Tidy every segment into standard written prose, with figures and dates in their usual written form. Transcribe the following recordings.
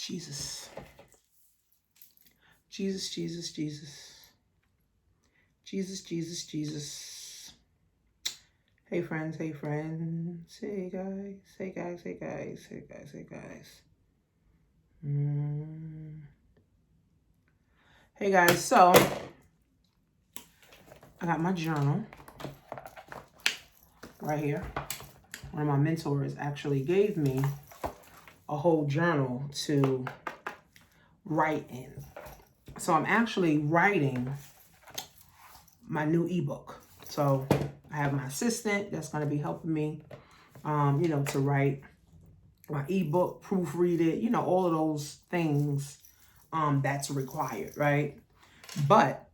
Jesus. Jesus, Jesus, Jesus. Jesus, Jesus, Jesus. Hey friends, hey friends. Hey guys, hey guys, hey guys, hey guys, hey guys. Hey guys, so I got my journal right here. One of my mentors actually gave me a whole journal to write in. So I'm actually writing my new ebook. So I have my assistant that's going to be helping me, to write my ebook, proofread it, all of those things that's required, right? But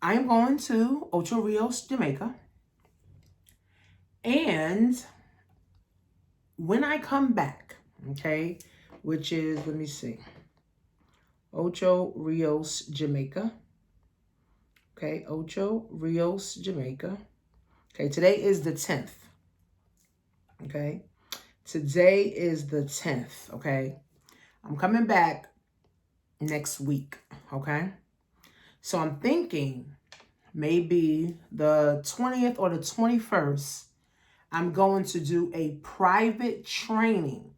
I am going to Ocho Rios, Jamaica. And when I come back, okay, which is, let me see, Ocho Rios, Jamaica. Okay, Ocho Rios, Jamaica. Okay, today is the 10th. Okay, today is the 10th. Okay, I'm coming back next week. Okay, so I'm thinking maybe the 20th or the 21st, I'm going to do a private training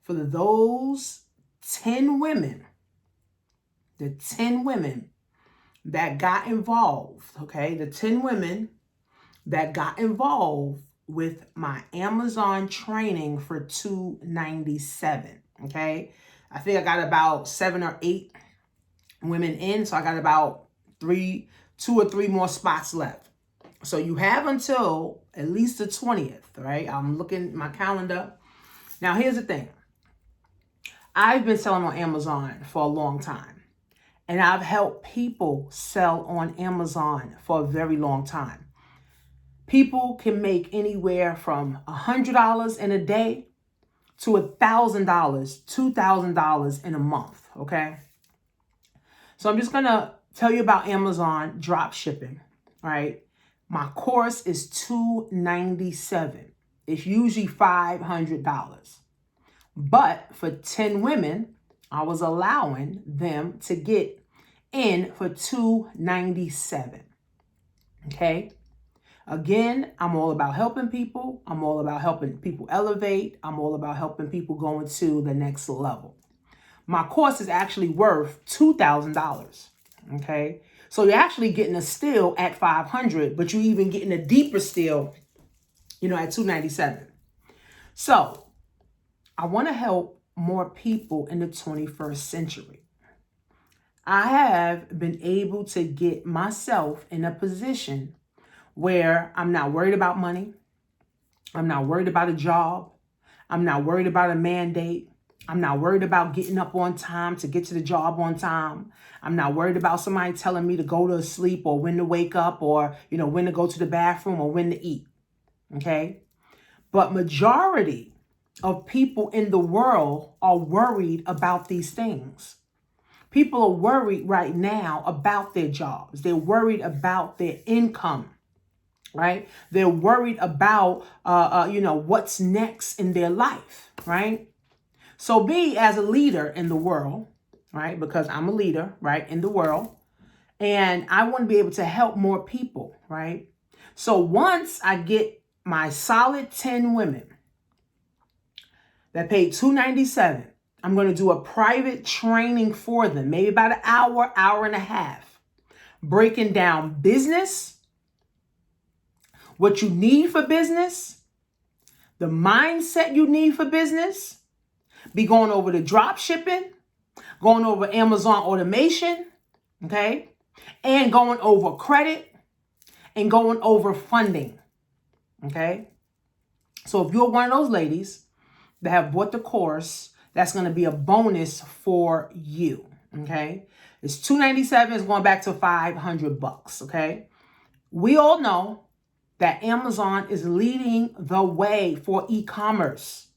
for those 10 women, the 10 women that got involved, okay? The 10 women that got involved with my Amazon training for $297, okay? I think I got about 7 or 8 women in, so I got about 2 or 3 more spots left. So you have until at least the 20th, right? I'm looking at my calendar. Now, here's the thing. I've been selling on Amazon for a long time, and I've helped people sell on Amazon for a very long time. People can make anywhere from $100 in a day to $1,000, $2,000 in a month, okay? So I'm just going to tell you about Amazon drop shipping, right? My course is $297. It's usually $500. But for 10 women, I was allowing them to get in for $297. Okay? Again, I'm all about helping people. I'm all about helping people elevate. I'm all about helping people go into the next level. My course is actually worth $2,000. Okay? So you're actually getting a steal at $500, but you're even getting a deeper steal, at $297. So I want to help more people in the 21st century. I have been able to get myself in a position where I'm not worried about money. I'm not worried about a job. I'm not worried about a mandate. I'm not worried about getting up on time to get to the job on time. I'm not worried about somebody telling me to go to sleep or when to wake up or, when to go to the bathroom or when to eat. Okay? But majority of people in the world are worried about these things. People are worried right now about their jobs. They're worried about their income, right? They're worried about, what's next in their life, right? So me as a leader in the world, right? Because I'm a leader, right? In the world. And I want to be able to help more people, right? So once I get my solid 10 women that paid $297, I'm going to do a private training for them, maybe about an hour, hour and a half, breaking down business, what you need for business, the mindset you need for business, be going over the drop shipping, going over Amazon automation, okay, and going over credit and going over funding, okay? So if you're one of those ladies that have bought the course, that's going to be a bonus for you, okay? It's $297. It's going back to $500, okay? We all know that Amazon is leading the way for e-commerce,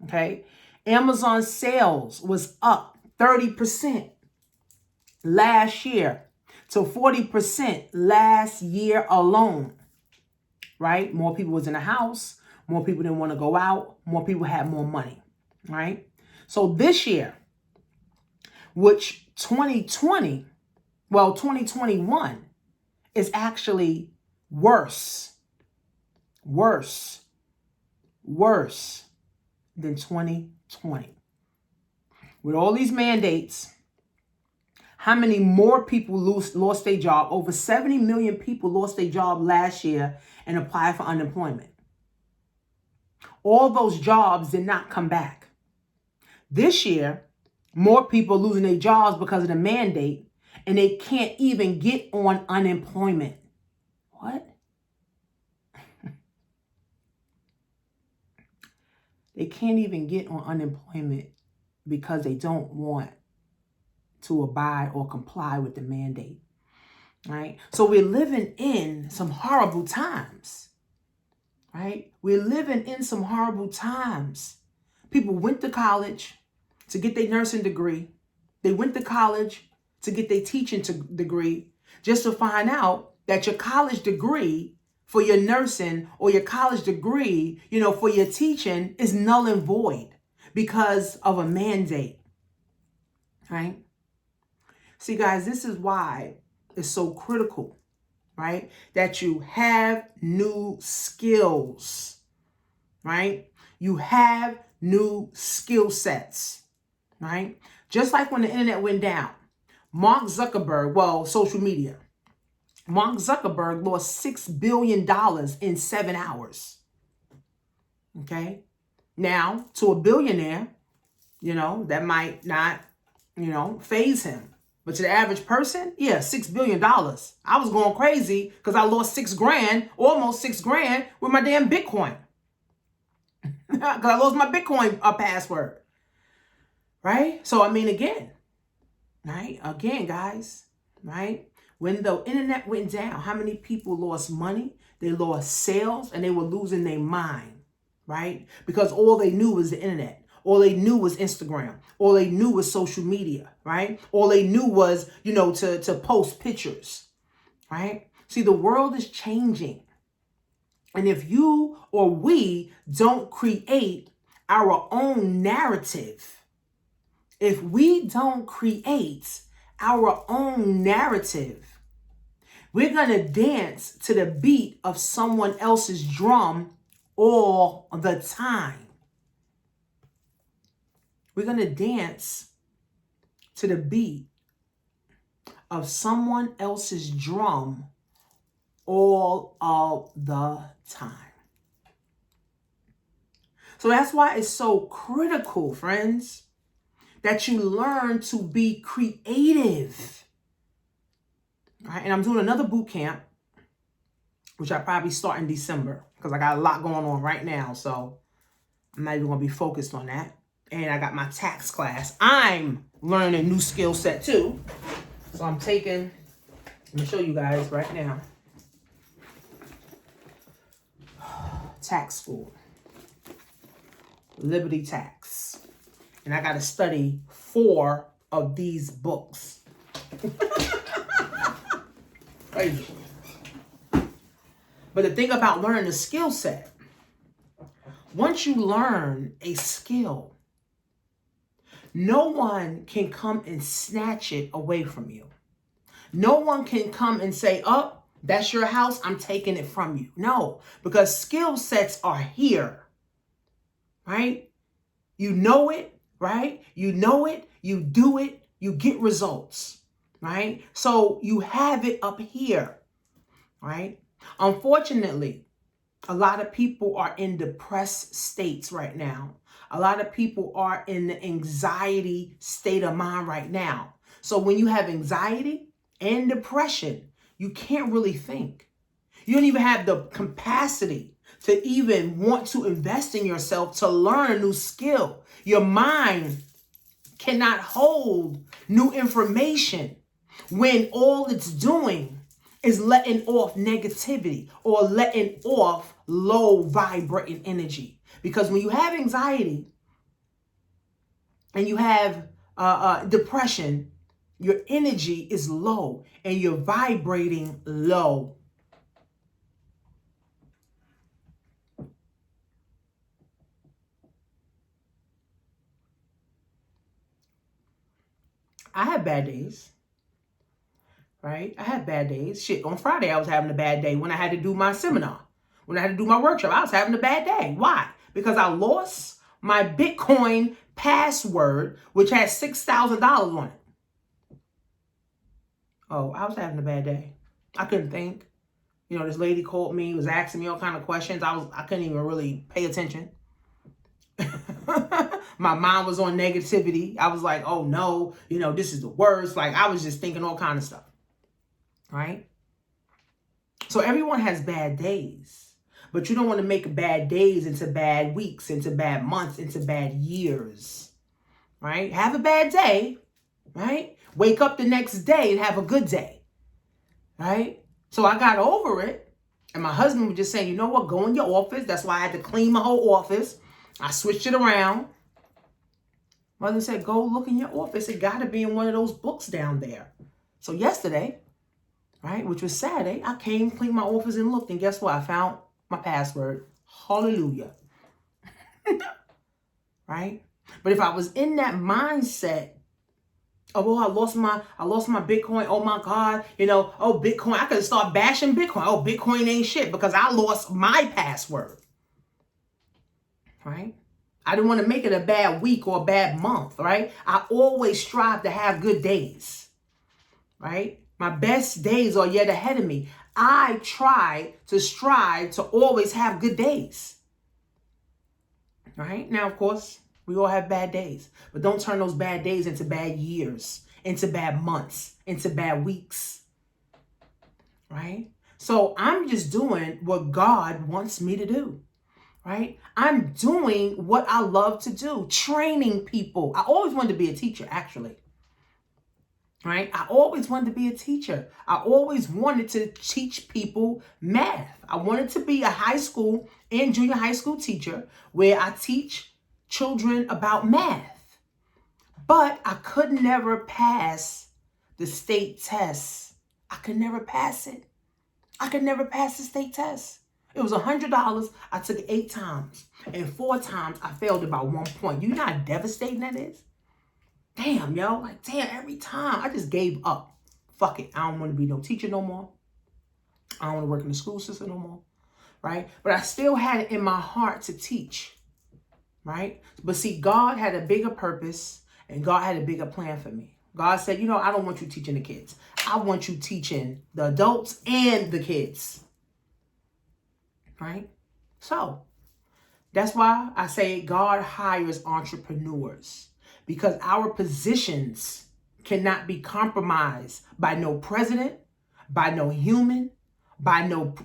okay? Amazon sales was up 30% last year to 40% last year alone, right? More people was in the house. More people didn't want to go out. More people had more money, right? So this year, which 2021 is actually worse than 2020. With all these mandates, how many more people lost their job? Over 70 million people lost their job last year and applied for unemployment. All those jobs did not come back. This year, more people are losing their jobs because of the mandate, and they can't even get on unemployment. What? They can't even get on unemployment because they don't want to abide or comply with the mandate, right? So we're living in some horrible times, right? We're living in some horrible times. People went to college to get their nursing degree. They went to college to get their teaching degree, just to find out that your college degree for your nursing or your college degree, for your teaching is null and void because of a mandate, right? See, guys, this is why it's so critical, right? That you have new skills, right? You have new skill sets, right? Just like when the internet went down, Mark Zuckerberg, social media, Mark Zuckerberg lost $6 billion in 7 hours. Okay. Now, to a billionaire, that might not, phase him. But to the average person, yeah, $6 billion. I was going crazy because I lost $6,000, almost $6,000 with my damn Bitcoin. Because I lost my Bitcoin password. Right? So, again, right? Again, guys, right? When the internet went down, how many people lost money? They lost sales, and they were losing their mind, right? Because all they knew was the internet. All they knew was Instagram. All they knew was social media, right? All they knew was, to post pictures, right? See, the world is changing. And if you or we don't create our own narrative, if we don't create our own narrative, we're going to dance to the beat of someone else's drum all the time. We're going to dance to the beat of someone else's drum all of the time. So that's why it's so critical, friends, that you learn to be creative. Right? And I'm doing another boot camp, which I probably start in December because I got a lot going on right now. So I'm not even going to be focused on that. And I got my tax class. I'm learning a new skill set too. So I'm taking, let me show you guys right now. Tax school. Liberty Tax. And I got to study 4 of these books. Crazy. But the thing about learning a skill set, once you learn a skill, no one can come and snatch it away from you. No one can come and say, oh, that's your house, I'm taking it from you. No, because skill sets are here, right? You know it, right? You know it, you do it, you get results, right? So you have it up here, right? Unfortunately, a lot of people are in depressed states right now. A lot of people are in the anxiety state of mind right now. So when you have anxiety and depression, you can't really think. You don't even have the capacity to even want to invest in yourself to learn a new skill. Your mind cannot hold new information when all it's doing is letting off negativity or letting off low vibrating energy. Because when you have anxiety and you have depression, your energy is low and you're vibrating low. I had bad days, right? I had bad days. Shit, on Friday, I was having a bad day when I had to do my seminar. When I had to do my workshop, I was having a bad day. Why? Because I lost my Bitcoin password, which had $6,000 on it. Oh, I was having a bad day. I couldn't think. You know, this lady called me, was asking me all kind of questions. I couldn't even really pay attention. My mind was on negativity. I was like, oh no, you know, this is the worst. Like, I was just thinking all kind of stuff. Right? So everyone has bad days. But you don't want to make bad days into bad weeks, into bad months, into bad years. Right? Have a bad day. Right? Wake up the next day and have a good day. Right? So I got over it. And my husband was just saying, you know what? Go in your office. That's why I had to clean my whole office. I switched it around. Mother said, go look in your office. It got to be in one of those books down there. So yesterday, right, which was Saturday, I came, cleaned my office and looked. And guess what? I found my password. Hallelujah. Right? But if I was in that mindset of, oh, I lost my Bitcoin. Oh my God. You know, oh, Bitcoin. I could start bashing Bitcoin. Oh, Bitcoin ain't shit because I lost my password. Right? I didn't want to make it a bad week or a bad month, right? I always strive to have good days, right? My best days are yet ahead of me. I try to strive to always have good days, right? Now, of course, we all have bad days, but don't turn those bad days into bad years, into bad months, into bad weeks, right? So I'm just doing what God wants me to do. Right? I'm doing what I love to do, training people. I always wanted to be a teacher, actually. Right? I always wanted to be a teacher. I always wanted to teach people math. I wanted to be a high school and junior high school teacher where I teach children about math. But I could never pass the state test. I could never pass it. I could never pass the state test. It was $100. I took it 8 times. And 4 times I failed it by 1 point. You know how devastating that is? Damn, yo. Like, damn, every time. I just gave up. Fuck it. I don't want to be no teacher no more. I don't want to work in the school system no more. Right? But I still had it in my heart to teach. Right? But see, God had a bigger purpose. And God had a bigger plan for me. God said, you know, I don't want you teaching the kids. I want you teaching the adults and the kids. Right? So that's why I say God hires entrepreneurs, because our positions cannot be compromised by no president, by no human, by no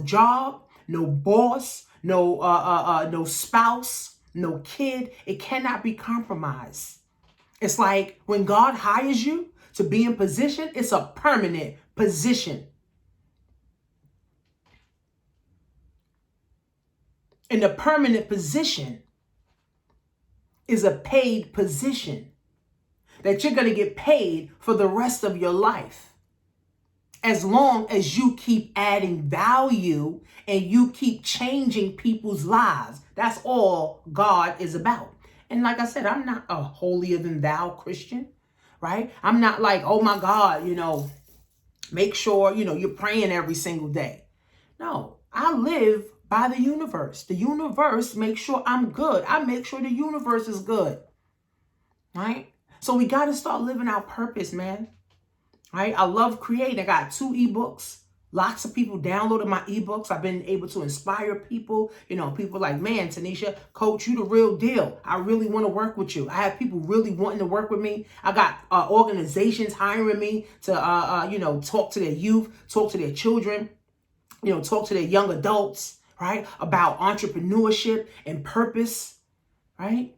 job, no boss, no spouse, no kid. It cannot be compromised. It's like when God hires you to be in position, it's a permanent position. And the permanent position is a paid position that you're going to get paid for the rest of your life. As long as you keep adding value and you keep changing people's lives. That's all God is about. And like I said, I'm not a holier than thou Christian, right? I'm not like, oh my God, you know, make sure, you know, you're praying every single day. No, I live by the universe. The universe makes sure I'm good. I make sure the universe is good. Right? So we got to start living our purpose, man. Right? I love creating. I got 2 ebooks. Lots of people downloaded my ebooks. I've been able to inspire people. You know, people like, man, Tanisha, coach, you the real deal. I really want to work with you. I have people really wanting to work with me. I got organizations hiring me to, you know, talk to their youth, talk to their children, you know, talk to their young adults. Right? About entrepreneurship and purpose, right?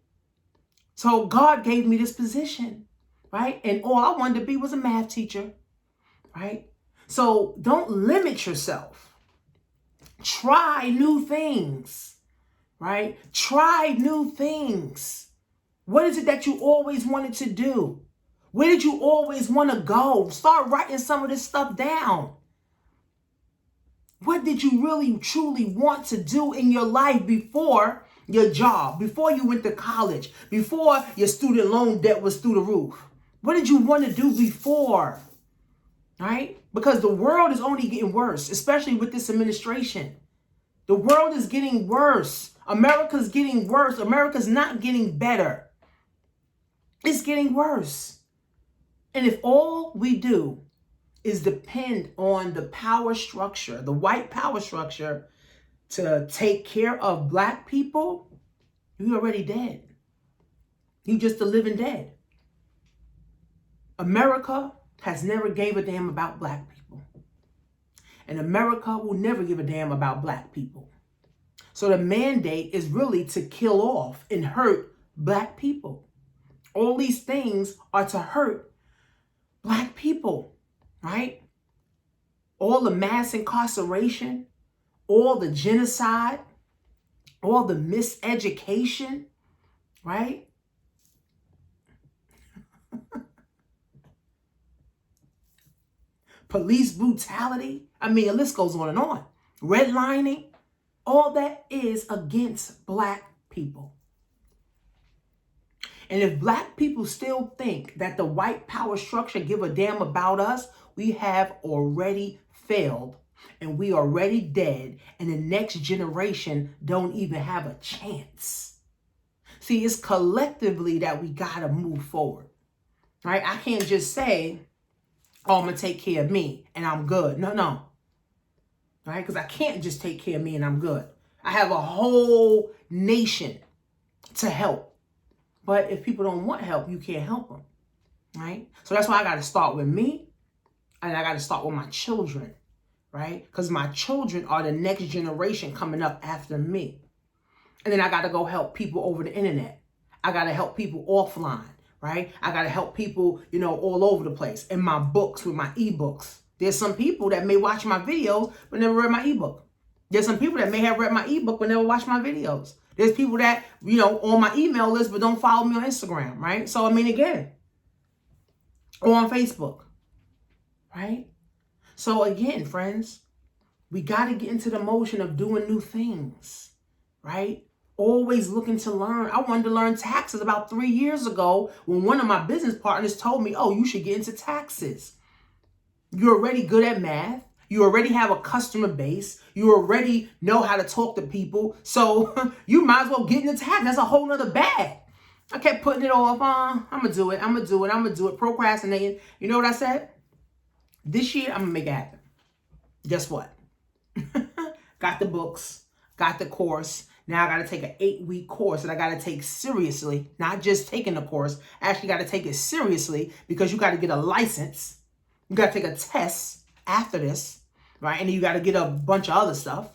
So God gave me this position, right? And all I wanted to be was a math teacher, right? So don't limit yourself. Try new things, right? Try new things. What is it that you always wanted to do? Where did you always want to go? Start writing some of this stuff down. What did you really, truly want to do in your life before your job, before you went to college, before your student loan debt was through the roof? What did you want to do before? Right? Because the world is only getting worse, especially with this administration. The world is getting worse. America's getting worse. America's not getting better. It's getting worse. And if all we do is depend on the power structure, the white power structure, to take care of black people, you're already dead. You just a living dead. America has never gave a damn about black people. And America will never give a damn about black people. So the mandate is really to kill off and hurt black people. All these things are to hurt black people, right? All the mass incarceration, all the genocide, all the miseducation, right? Police brutality. I mean, the list goes on and on. Redlining. All that is against black people. And if black people still think that the white power structure give a damn about us, we have already failed and we already dead, and the next generation don't even have a chance. See, it's collectively that we gotta move forward, right? I can't just say, oh, I'm gonna take care of me and I'm good. No. Right? Because I can't just take care of me and I'm good. I have a whole nation to help. But if people don't want help, you can't help them. Right? So that's why I got to start with me, and I got to start with my children. Right? Because my children are the next generation coming up after me. And then I got to go help people over the internet. I got to help people offline. Right? I got to help people, all over the place. In my books, with my ebooks. There's some people that may watch my videos but never read my ebook. There's some people that may have read my ebook but never watched my videos. There's people that, on my email list but don't follow me on Instagram, right? So, again, or on Facebook, right? So, again, friends, we got to get into the motion of doing new things, right? Always looking to learn. I wanted to learn taxes about 3 years ago when one of my business partners told me, oh, you should get into taxes. You're already good at math. You already have a customer base. You already know how to talk to people. So you might as well get into tax. That's a whole nother bag. I kept putting it off. I'm going to do it. Procrastinating. You know what I said? This year, I'm going to make it happen. Guess what? Got the books. Got the course. Now I got to take an 8-week course that I got to take seriously. Not just taking the course. I actually got to take it seriously because you got to get a license. You got to take a test after this, right? And then you got to get a bunch of other stuff,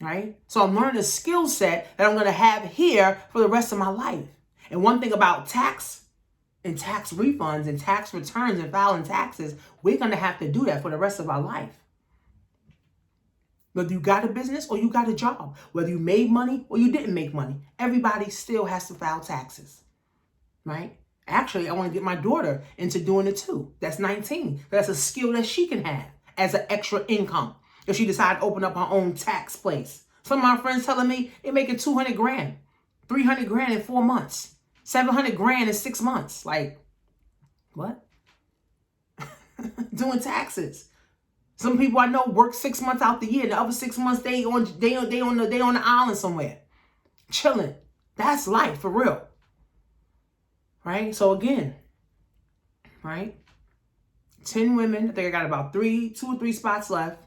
right? So I'm learning a skill set that I'm going to have here for the rest of my life. And one thing about tax and tax refunds and tax returns and filing taxes, we're going to have to do that for the rest of our life. Whether you got a business or you got a job, whether you made money or you didn't make money, everybody still has to file taxes, right? Actually, I want to get my daughter into doing it too. That's 19. That's a skill that she can have as an extra income if she decides to open up her own tax place. Some of my friends telling me they're making 200 grand, 300 grand in 4 months, 700 grand in 6 months. Like, what? Doing taxes. Some people I know work 6 months out the year. The other 6 months they on the island somewhere, chilling. That's life for real. Right? So again, right? 10 women. I think I got about 2 or 3 spots left.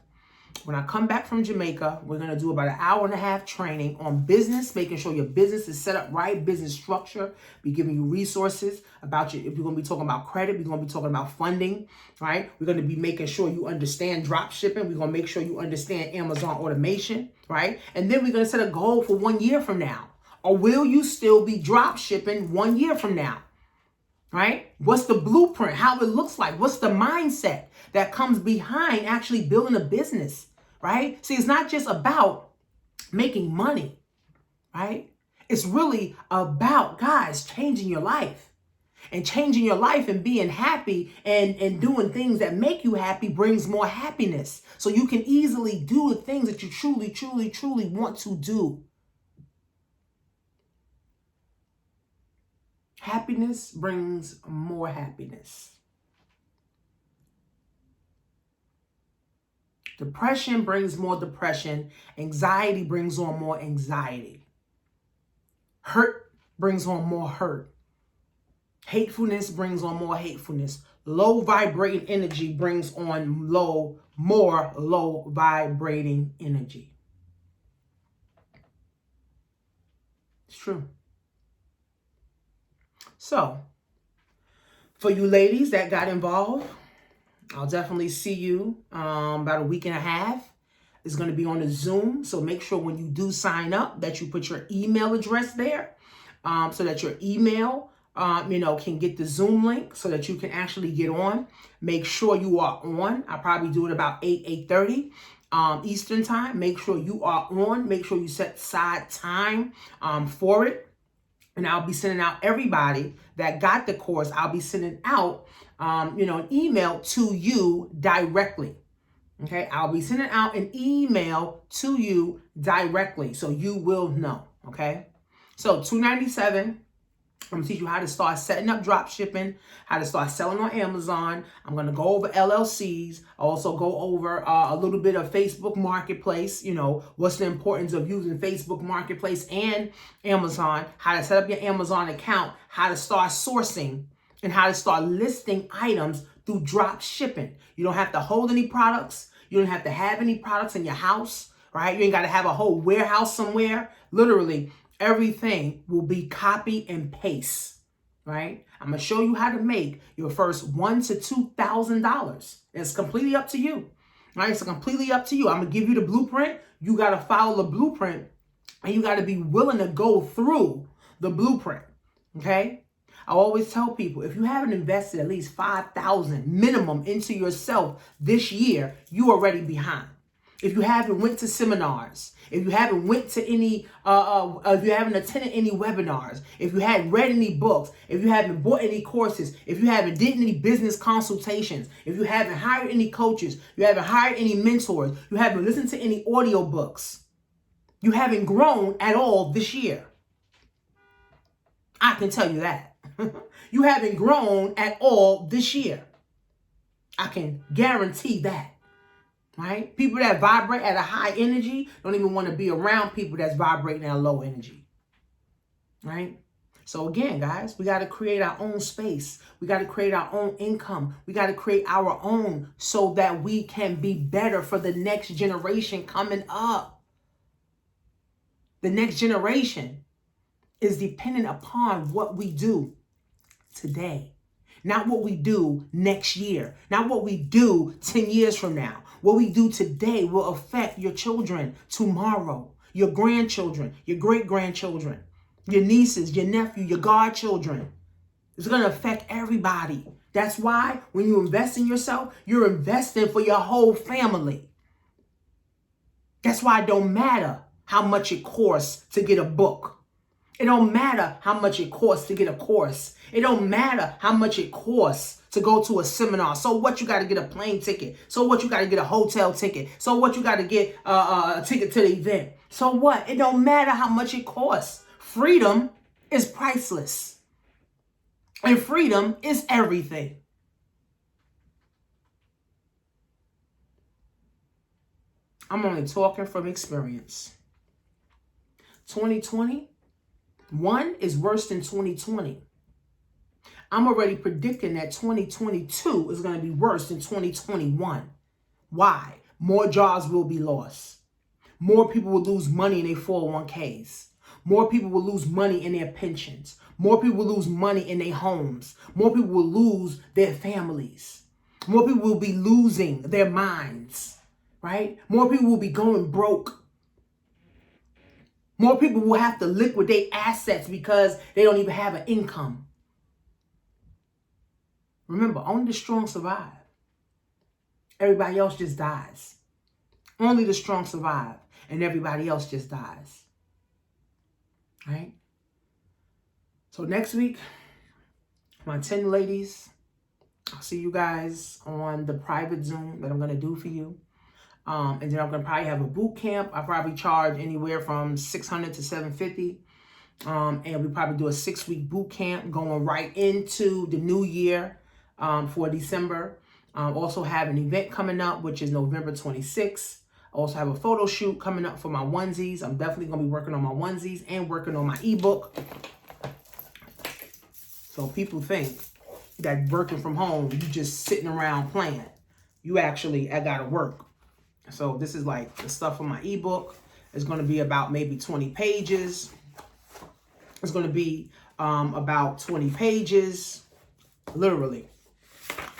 When I come back from Jamaica, we're going to do about an hour and a half training on business, making sure your business is set up right, business structure. Be giving you resources about if you're going to be talking about credit, we're going to be talking about funding, right? We're going to be making sure you understand drop shipping. We're going to make sure you understand Amazon automation, right? And then we're going to set a goal for 1 year from now. Or will you still be drop shipping 1 year from now? Right? What's the blueprint? How it looks like? What's the mindset that comes behind actually building a business? Right? See, it's not just about making money, right? It's really about, guys, changing your life. And changing your life and being happy and doing things that make you happy brings more happiness. So you can easily do the things that you truly, truly, truly want to do. Happiness brings more happiness. Depression brings more depression. Anxiety brings on more anxiety. Hurt brings on more hurt. Hatefulness brings on more hatefulness. Low vibrating energy brings on more low vibrating energy. It's true. So, for you ladies that got involved, I'll definitely see you about a week and a half. It's going to be on a Zoom. So make sure when you do sign up that you put your email address there so that your email, can get the Zoom link so that you can actually get on. Make sure you are on. I'll probably do it about 8:30 Eastern time. Make sure you are on. Make sure you set aside time for it. And I'll be sending out everybody that got the course. I'll be sending out, an email to you directly. Okay, I'll be sending out an email to you directly, so you will know. Okay, so $297. I'm gonna teach you how to start setting up drop shipping, how to start selling on Amazon. I'm gonna go over LLCs. I also go over a little bit of Facebook Marketplace. What's the importance of using Facebook Marketplace and Amazon, how to set up your Amazon account, how to start sourcing, and how to start listing items through drop shipping. You don't have to hold any products. You don't have to have any products in your house, right? You ain't got to have a whole warehouse somewhere. Literally, everything will be copy and paste, right? I'm going to show you how to make your first $1,000 to $2,000. It's completely up to you, right? It's completely up to you. I'm going to give you the blueprint. You got to follow the blueprint, and you got to be willing to go through the blueprint, okay? I always tell people, if you haven't invested at least $5,000 minimum into yourself this year, you are already behind. If you haven't went to seminars, if you haven't went to any, if you haven't attended any webinars, if you hadn't read any books, if you haven't bought any courses, if you haven't did any business consultations, if you haven't hired any coaches, you haven't hired any mentors, you haven't listened to any audiobooks, you haven't grown at all this year. I can tell you that. You haven't grown at all this year. I can guarantee that. Right? People that vibrate at a high energy don't even want to be around people that's vibrating at a low energy. Right? So again, guys, we got to create our own space. We got to create our own income. We got to create our own so that we can be better for the next generation coming up. The next generation is dependent upon what we do today. Not what we do next year. Not what we do 10 years from now. What we do today will affect your children tomorrow, your grandchildren, your great-grandchildren, your nieces, your nephew, your godchildren. It's going to affect everybody. That's why when you invest in yourself, you're investing for your whole family. That's why it don't matter how much it costs to get a book. It don't matter how much it costs to get a course. It don't matter how much it costs to go to a seminar. So what, you got to get a plane ticket. So what, you got to get a hotel ticket. So what, you got to get a ticket to the event. So what, it don't matter how much it costs. Freedom is priceless. And freedom is everything. I'm only talking from experience. 2021 is worse than 2020. I'm already predicting that 2022 is going to be worse than 2021. Why? More jobs will be lost. More people will lose money in their 401ks. More people will lose money in their pensions. More people will lose money in their homes. More people will lose their families. More people will be losing their minds, right? More people will be going broke. More people will have to liquidate assets because they don't even have an income. Remember, only the strong survive. Everybody else just dies. Only the strong survive, and everybody else just dies. Right? So next week, my 10 ladies, I'll see you guys on the private Zoom that I'm going to do for you. And then I'm going to probably have a boot camp. I probably charge anywhere from $600 to $750. And we probably do a 6-week boot camp going right into the new year for December. Also have an event coming up, which is November 26th. I also have a photo shoot coming up for my onesies. I'm definitely going to be working on my onesies and working on my ebook. So people think that working from home, you just sitting around playing. You actually, I got to work. So this is like the stuff for my ebook. It's going to be about maybe 20 pages. It's going to be about 20 pages, literally.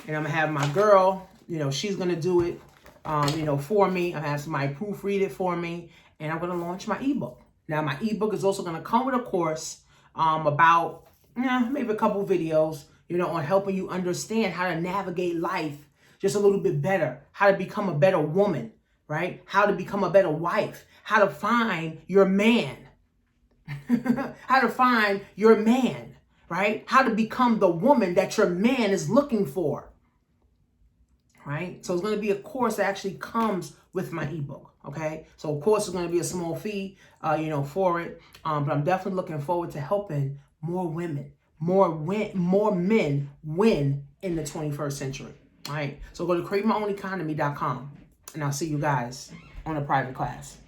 And I'm going to have my girl, you know, she's going to do it, you know, for me. I'm going to have somebody proofread it for me. And I'm going to launch my ebook. Now, my ebook is also going to come with a course about maybe a couple videos, you know, on helping you understand how to navigate life just a little bit better, how to become a better woman, right? How to become a better wife, how to find your man, how to find your man, right? How to become the woman that your man is looking for, right? So it's going to be a course that actually comes with my ebook, okay? So of course it's going to be a small fee, you know, for it, but I'm definitely looking forward to helping more women, more men win in the 21st century. All right, so go to createmyown.economy.com, and I'll see you guys on a private class.